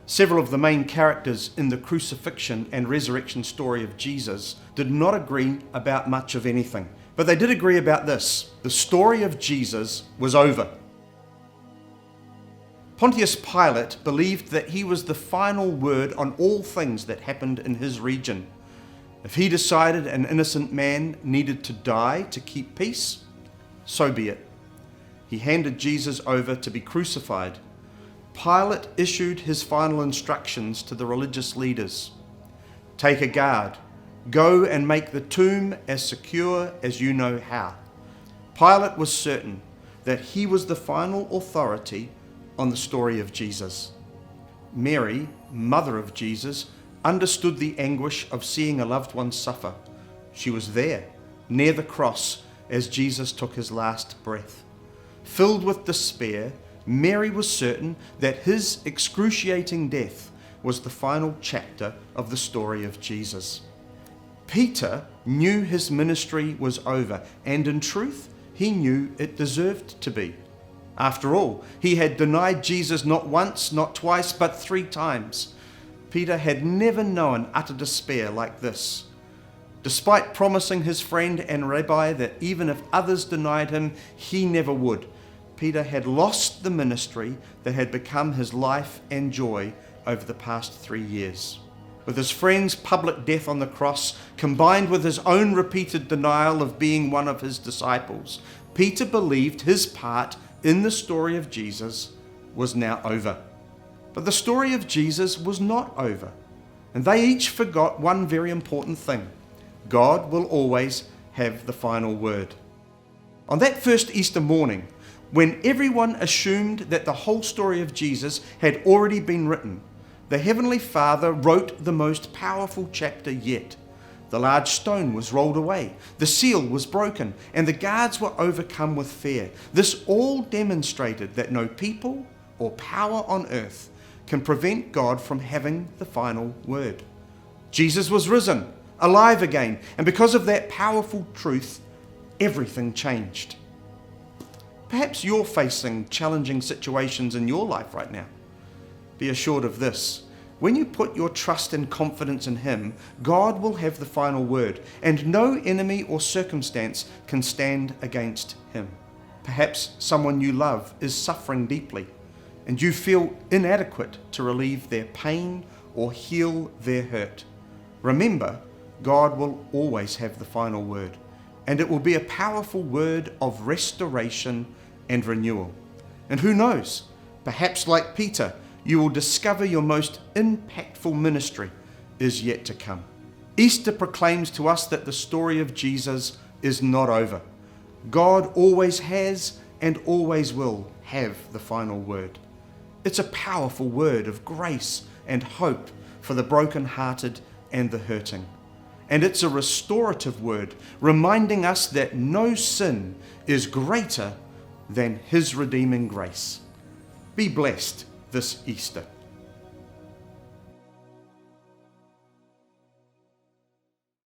Several of the main characters in the crucifixion and resurrection story of Jesus did not agree about much of anything, but they did agree about this: the story of Jesus was over. Pontius Pilate believed that he was the final word on all things that happened in his region. If he decided an innocent man needed to die to keep peace, so be it. He handed Jesus over to be crucified. Pilate issued his final instructions to the religious leaders. Take a guard. Go and make the tomb as secure as you know how. Pilate was certain that he was the final authority on the story of Jesus. Mary, mother of Jesus, understood the anguish of seeing a loved one suffer. She was there, near the cross, as Jesus took his last breath. Filled with despair, Mary was certain that his excruciating death was the final chapter of the story of Jesus. Peter knew his ministry was over, and in truth, he knew it deserved to be. After all, he had denied Jesus not once, not twice, but 3 times. Peter had never known utter despair like this. Despite promising his friend and rabbi that even if others denied him, he never would, Peter had lost the ministry that had become his life and joy over the past 3 years. With his friend's public death on the cross, combined with his own repeated denial of being one of his disciples, Peter believed his part in the story of Jesus was now over. But the story of Jesus was not over, and they each forgot one very important thing: God will always have the final word. On that first Easter morning, when everyone assumed that the whole story of Jesus had already been written, the Heavenly Father wrote the most powerful chapter yet. The large stone was rolled away, the seal was broken, and the guards were overcome with fear. This all demonstrated that no people or power on earth can prevent God from having the final word. Jesus was risen, alive again, and because of that powerful truth, everything changed. Perhaps you're facing challenging situations in your life right now. Be assured of this: when you put your trust and confidence in Him, God will have the final word, and no enemy or circumstance can stand against Him. Perhaps someone you love is suffering deeply, and you feel inadequate to relieve their pain or heal their hurt. Remember, God will always have the final word, and it will be a powerful word of restoration and renewal. And who knows, perhaps like Peter, you will discover your most impactful ministry is yet to come. Easter proclaims to us that the story of Jesus is not over. God always has and always will have the final word. It's a powerful word of grace and hope for the brokenhearted and the hurting. And it's a restorative word, reminding us that no sin is greater than His redeeming grace. Be blessed this Easter.